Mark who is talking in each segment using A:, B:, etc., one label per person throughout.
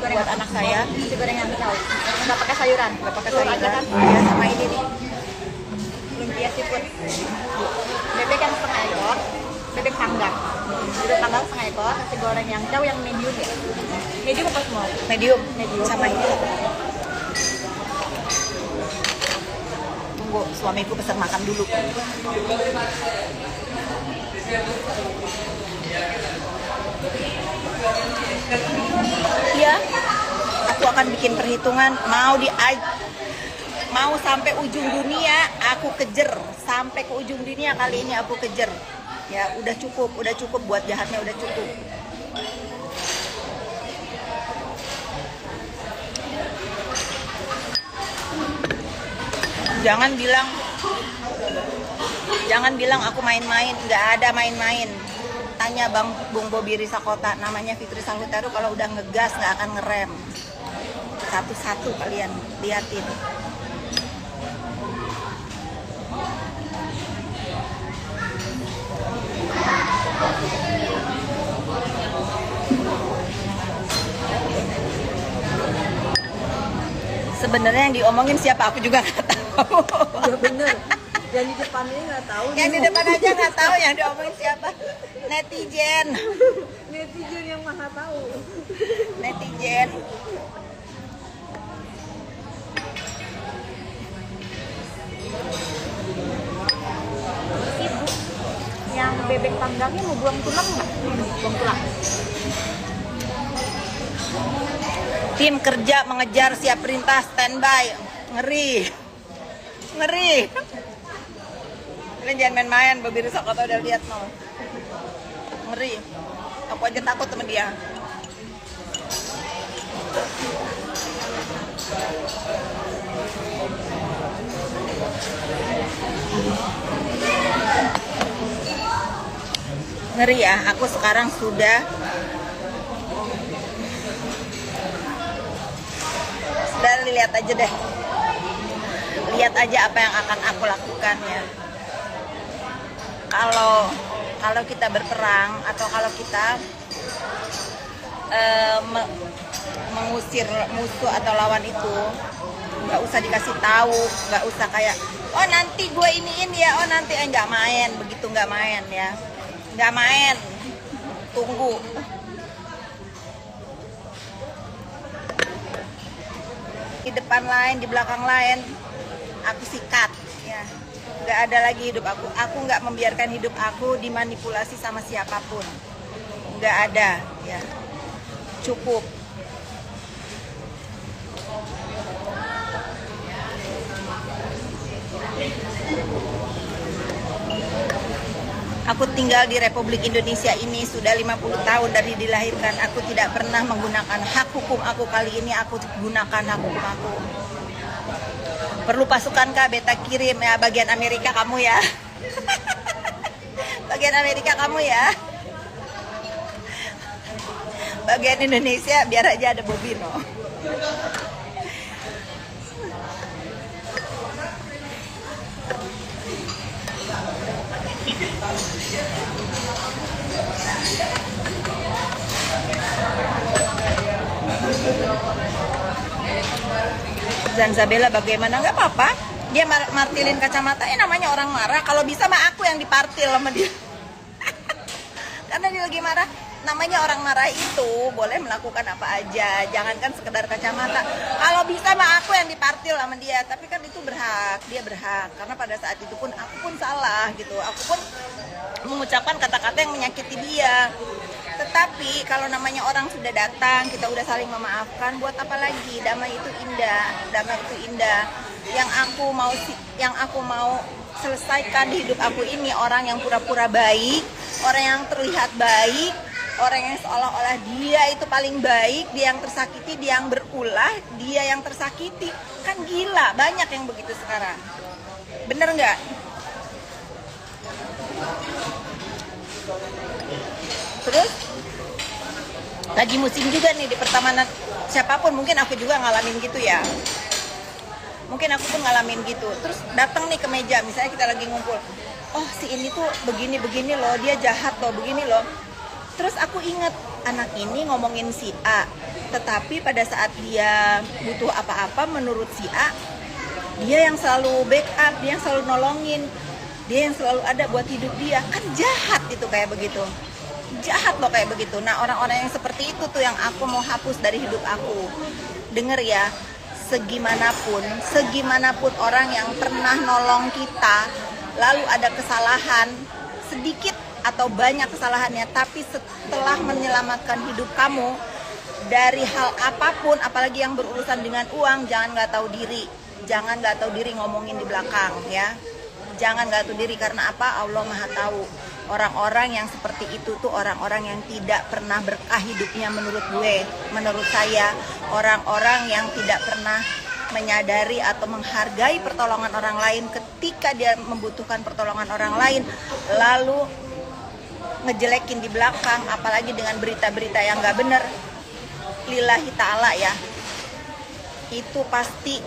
A: goreng
B: buat anak saya.
A: nasi goreng yang tahu. Nggak pakai sayuran.
B: Nggak pakai
A: Telur
B: sayuran.
A: aja kan?
B: Ya, sama ini nih.
A: Lumpia seafood. Bebek yang setengah ekor. Bebek panggang. Bebek panggang setengah ekor. Nasi goreng yang tahu yang medium ya. Medium apa small?
B: Medium.
A: Medium.
B: Sama ini. Tunggu, suamiku pesan makan dulu. Iya, aku akan bikin perhitungan mau sampai ujung dunia aku kejar, sampai ke ujung dunia kali ini aku kejar. Ya, udah cukup buat jahatnya udah cukup. Jangan bilang aku main-main, nggak ada main-main. Tanya Bung Bobi Risakota, namanya Fitri Sahutaru, kalau udah ngegas nggak akan ngerem. Satu-satu kalian liatin. Sebenarnya yang diomongin siapa aku juga nggak tahu.
A: Iya bener. Yang di depannya nggak tahu.
B: Yang di depan aja nggak tahu yang diomongin siapa. Netizen.
A: Netizen yang maha tahu.
B: Netizen.
A: Sibuk. Yang bebek panggangnya mau buang tulang nggak? Buang tulang.
B: Tim kerja mengejar, siap perintah, standby. Ngeri. Kalian jangan main-main, Bobi Risakota udah lihat mau. Ngeri. Aku aja takut sama dia. Ngeri ya, aku sekarang sudah lihat aja deh. Lihat aja apa yang akan aku lakukan ya. Kalau kita berperang atau kalau kita mengusir musuh atau lawan itu, nggak usah dikasih tahu, nggak usah kayak oh nanti gue iniin ya, oh nanti nggak main, begitu nggak main ya, nggak main, tunggu. Di depan lain, di belakang lain, aku sikat ya. Nggak ada lagi hidup aku nggak membiarkan hidup aku dimanipulasi sama siapapun, nggak ada ya, cukup. Aku tinggal di Republik Indonesia ini sudah 50 tahun dari dilahirkan. Aku tidak pernah menggunakan hak hukum aku. Kali ini aku gunakan hak hukum aku. Perlu pasukan kah? Beta kirim ya, bagian Amerika kamu ya. Bagian Amerika kamu ya. Bagian Indonesia biar aja ada Bobino. Zanzabella bagaimana? Nggak apa-apa. Dia martilin kacamata, namanya orang marah. Kalau bisa mah aku yang dipartil sama dia. Karena dia lagi marah. Namanya orang marah itu boleh melakukan apa aja, jangankan sekedar kacamata. Kalau bisa mah aku yang dipartil sama dia, tapi kan itu berhak, dia berhak. Karena pada saat itu pun aku pun salah gitu, aku pun mengucapkan kata-kata yang menyakiti dia. Tetapi kalau namanya orang sudah datang, kita udah saling memaafkan, buat apa lagi? Damai itu indah, damai itu indah. Yang aku mau selesaikan di hidup aku ini orang yang pura-pura baik, orang yang terlihat baik, orang yang seolah-olah dia itu paling baik, dia yang tersakiti, dia yang berulah, dia yang tersakiti. Kan gila, banyak yang begitu sekarang. Bener nggak? Terus lagi musim juga nih di pertemanan siapapun, mungkin aku juga ngalamin gitu ya. Mungkin aku pun ngalamin gitu. Terus datang nih ke meja, misalnya kita lagi ngumpul. Oh si ini tuh begini-begini loh, dia jahat loh, begini loh. Terus aku inget anak ini ngomongin si A, tetapi pada saat dia butuh apa-apa menurut si A, dia yang selalu backup, dia yang selalu nolongin, dia yang selalu ada buat hidup dia. Kan jahat itu kayak begitu, jahat loh kayak begitu. Nah, orang-orang yang seperti itu tuh yang aku mau hapus dari hidup aku. Denger ya, segimanapun orang yang pernah nolong kita, lalu ada kesalahan sedikit atau banyak kesalahannya, tapi setelah menyelamatkan hidup kamu dari hal apapun, apalagi yang berurusan dengan uang, jangan nggak tahu diri, jangan nggak tahu diri ngomongin di belakang ya, jangan nggak tahu diri. Karena apa? Allah Maha tahu. Orang-orang yang seperti itu tuh orang-orang yang tidak pernah berkah hidupnya menurut gue, menurut saya. Orang-orang yang tidak pernah menyadari atau menghargai pertolongan orang lain ketika dia membutuhkan pertolongan orang lain, lalu ngejelekin di belakang, apalagi dengan berita-berita yang nggak bener. Lillahi ta'ala ya, itu pasti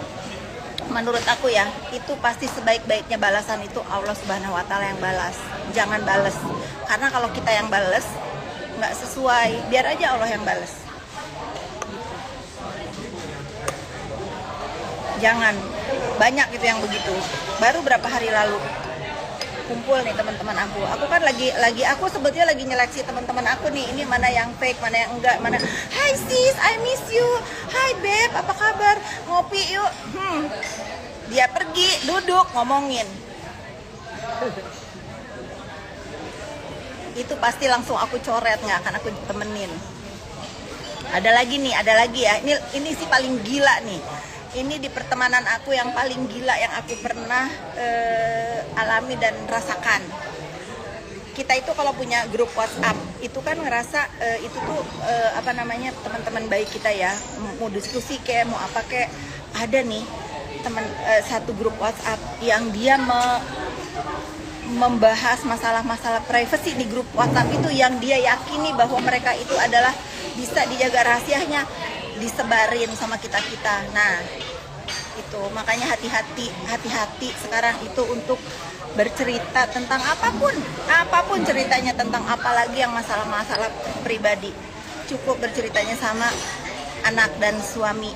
B: menurut aku ya, itu pasti sebaik-baiknya balasan itu Allah Subhanahu wa Ta'ala yang balas. Jangan bales, karena kalau kita yang bales nggak sesuai, biar aja Allah yang bales. Jangan, banyak gitu yang begitu. Baru berapa hari lalu kumpul nih teman-teman aku kan lagi aku sebetulnya lagi nyeleksi teman-teman aku nih, ini mana yang fake, mana yang enggak, mana hi sis, I miss you, hi babe, apa kabar, ngopi yuk. Dia pergi, duduk, ngomongin. Itu pasti langsung aku coret, nggak akan aku temenin. Ada lagi ya, ini sih paling gila nih. Ini di pertemanan aku yang paling gila yang aku pernah alami dan rasakan. Kita itu kalau punya grup WhatsApp itu kan ngerasa itu tuh teman-teman baik kita ya, mau diskusi kayak mau apa kayak, ada nih teman satu grup WhatsApp yang dia membahas masalah-masalah privacy di grup WhatsApp itu, yang dia yakini bahwa mereka itu adalah bisa dijaga rahasianya, disebarin sama kita-kita. Nah, itu makanya hati-hati sekarang itu untuk bercerita tentang apapun ceritanya, tentang apalagi yang masalah-masalah pribadi. Cukup berceritanya sama anak dan suami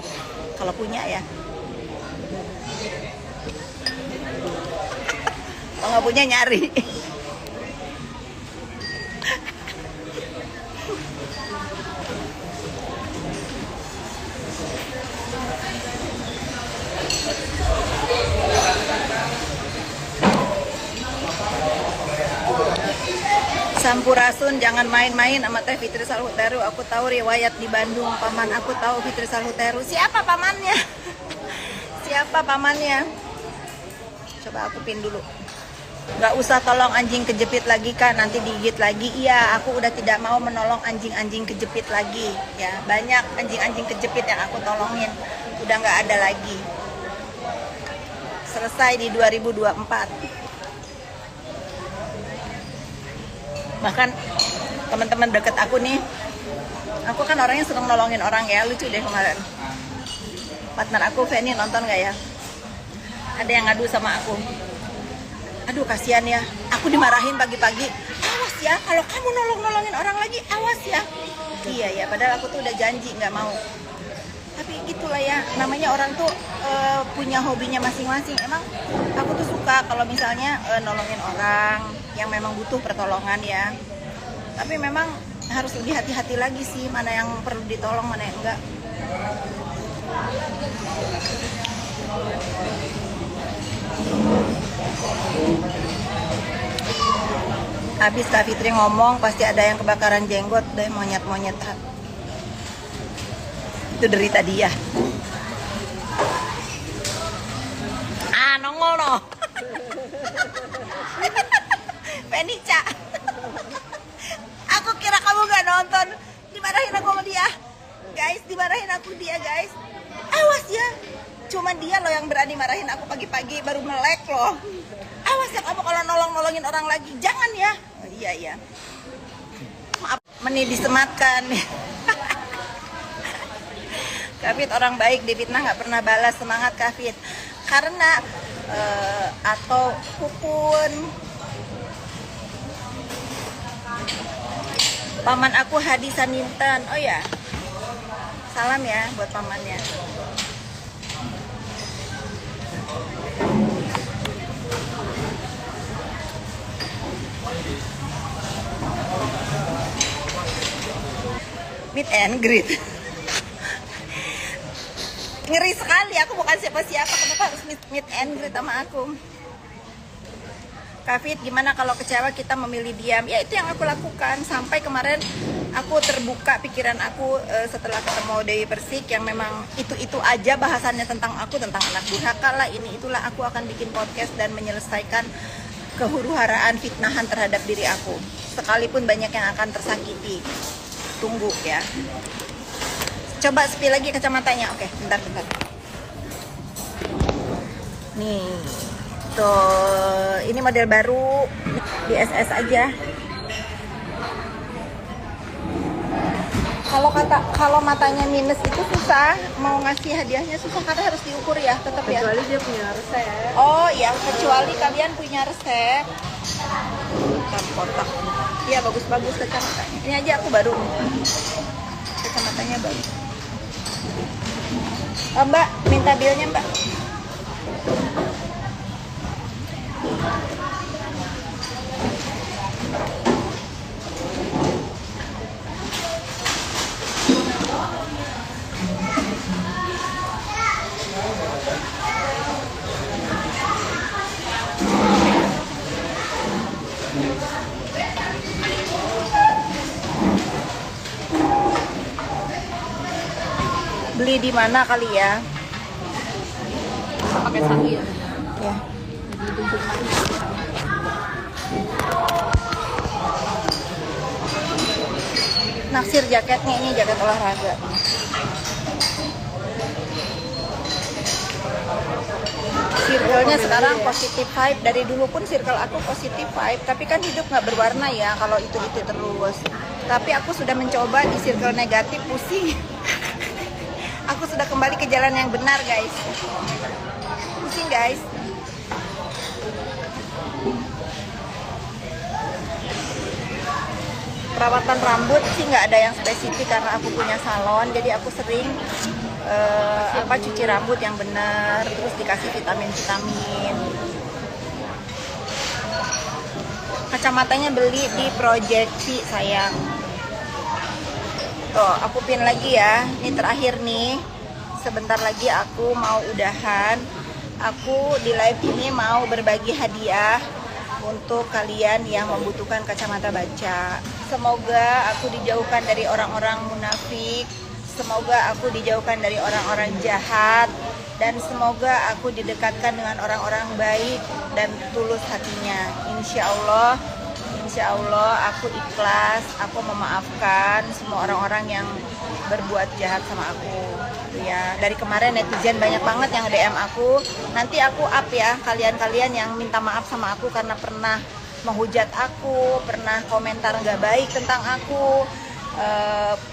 B: kalau punya ya. Kalau nggak punya nyari. Sampurasun, jangan main-main sama Teh Fitri Salhuteru. Aku tahu riwayat di Bandung, paman aku tahu Fitri Salhuteru. Siapa pamannya? Siapa pamannya? Coba aku pin dulu. Gak usah tolong anjing kejepit lagi kan, nanti digigit lagi. Iya, aku udah tidak mau menolong anjing-anjing kejepit lagi ya. Banyak anjing-anjing kejepit yang aku tolongin, udah gak ada lagi. Selesai di 2024. Bahkan teman-teman deket aku nih, aku kan orangnya seneng nolongin orang ya, lucu deh kemarin. Partner aku Feni nonton gak ya? Ada yang ngadu sama aku. Aduh kasihan ya, aku dimarahin pagi-pagi. Awas ya, kalau kamu nolongin orang lagi, awas ya. Iya ya, padahal aku tuh udah janji nggak mau. Tapi gitulah ya, namanya orang tuh punya hobinya masing-masing. Emang aku tuh suka kalau misalnya nolongin orang yang memang butuh pertolongan ya. Tapi memang harus lebih hati-hati lagi sih, mana yang perlu ditolong, mana yang enggak. Habis Kak Fitri ngomong, pasti ada yang kebakaran jenggot deh, monyet-monyet. Itu derita dia. Nongol no. Penica. Aku kira kamu gak nonton. Dimarahin aku sama dia. Guys, dimarahin aku dia guys. Awas ya. Cuman dia loh yang berani marahin aku pagi-pagi baru melek loh. Awas ya kamu kalau nolongin orang lagi. Jangan ya. Oh, iya. Maaf, disematkan. Kafit orang baik, difitnah nggak pernah balas. Semangat Kafit. Karena atau kukun Paman aku Hadi Saninten. Oh ya, salam ya buat pamannya. Meet and greet. Ngeri sekali, aku bukan siapa-siapa, kenapa harus meet and greet sama aku? Kak Fit, gimana kalau kecewa kita memilih diam? Ya itu yang aku lakukan. Sampai kemarin aku terbuka pikiran aku setelah ketemu Dewi Persik yang memang itu aja bahasannya tentang aku, tentang anak durhaka lah, ini itulah. Aku akan bikin podcast dan menyelesaikan kehuru-haraan fitnahan terhadap diri aku. Sekalipun banyak yang akan tersakiti. Tunggu ya. Coba spill lagi kacamatanya. Oke, bentar. Nih. Tuh, ini model baru di SS aja. Kalau matanya minus itu susah, mau ngasih hadiahnya susah karena harus diukur ya, tetap ya.
A: Kecuali dia punya resep.
B: Oh iya, kecuali kalian punya resep. Kotak. Iya bagus-bagus kacamatanya. Ini aja aku baru. Kacamatanya baru. Oh, Mbak, minta bilnya Mbak. Beli di mana kali ya?
A: Pakai sapi ya.
B: Ya. Naksir jaketnya, ini jaket olahraga. Circle-nya sekarang positif vibe. Dari dulu pun circle aku positif vibe, tapi kan hidup nggak berwarna ya kalau itu terus. Tapi aku sudah mencoba di circle negatif, pusing. Aku sudah kembali ke jalan yang benar, guys. Pusing, guys. Perawatan rambut sih nggak ada yang spesifik karena aku punya salon, jadi aku sering cuci rambut yang benar, terus dikasih vitamin. Kacamatanya beli di Proyeksi sayang. Tuh, aku pin lagi ya. Ini terakhir nih. Sebentar lagi aku mau udahan. Aku di live ini mau berbagi hadiah untuk kalian yang membutuhkan kacamata baca. Semoga aku dijauhkan dari orang-orang munafik. Semoga aku dijauhkan dari orang-orang jahat. Dan semoga aku didekatkan dengan orang-orang baik dan tulus hatinya. Insya Allah aku ikhlas. Aku memaafkan semua orang-orang yang berbuat jahat sama aku. Ya, dari kemarin netizen banyak banget yang DM aku. Nanti aku up ya kalian-kalian yang minta maaf sama aku karena pernah menghujat aku, pernah komentar nggak baik tentang aku,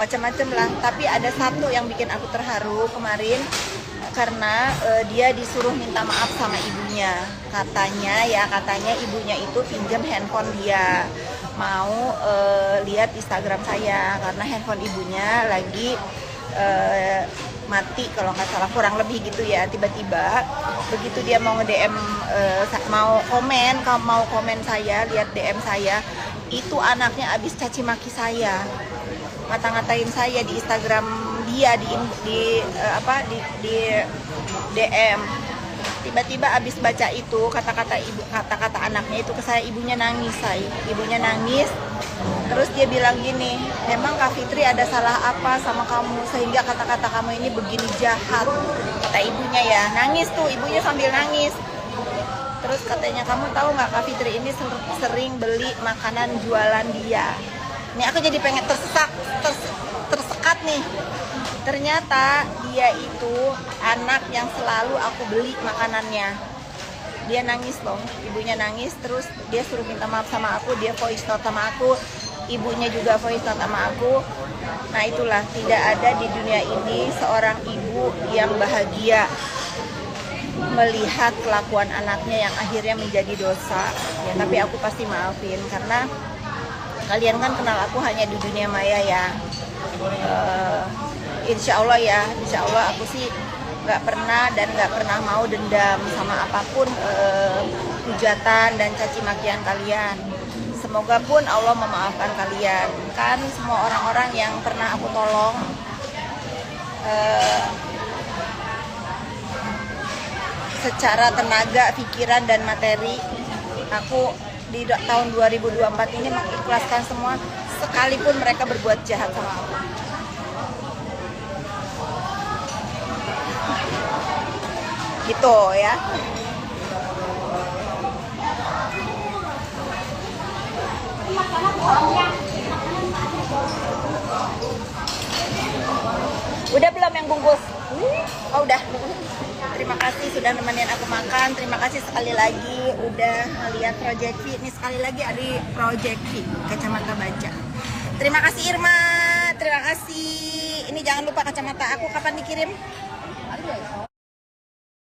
B: macam-macam lah. Tapi ada satu yang bikin aku terharu kemarin karena dia disuruh minta maaf sama ibunya. Katanya ibunya itu pinjam handphone dia, mau lihat Instagram saya karena handphone ibunya lagi mati kalau nggak salah, kurang lebih gitu ya. Tiba-tiba begitu dia mau nge-DM, mau komen saya, lihat DM saya, itu anaknya abis caci maki saya, ngata-ngatain saya di Instagram dia, di DM. Tiba-tiba abis baca itu kata-kata anaknya itu ke saya, ibunya nangis. Terus dia bilang gini, emang Kak Fitri ada salah apa sama kamu sehingga kata-kata kamu ini begini jahat, kata ibunya ya. Nangis tuh ibunya sambil nangis. Terus katanya, kamu tahu nggak Kak Fitri ini sering beli makanan jualan dia. Ini aku jadi pengen tersekat nih. Ternyata dia itu anak yang selalu aku beli makanannya. Dia nangis loh, ibunya nangis, terus dia suruh minta maaf sama aku, dia voice note sama aku, ibunya juga voice note sama aku. Nah itulah, tidak ada di dunia ini seorang ibu yang bahagia melihat kelakuan anaknya yang akhirnya menjadi dosa. Ya, tapi aku pasti maafin karena Kalian kan kenal aku hanya di dunia maya ya. Insya Allah ya, insya Allah aku sih nggak pernah dan nggak pernah mau dendam sama apapun hujatan dan caci makian kalian. Semoga pun Allah memaafkan kalian. Kan semua orang-orang yang pernah aku tolong secara tenaga, pikiran dan materi, aku di tahun 2024 ini mengikhlaskan semua, sekalipun mereka berbuat jahat sama aku. Gitu ya. Udah belum yang bungkus? Oh udah. Terima kasih sudah nemenin aku makan. Terima kasih sekali lagi udah lihat Project V. Ini sekali lagi ada Project V kacamata baca. Terima kasih Irma. Terima kasih. Ini jangan lupa kacamata aku kapan dikirim?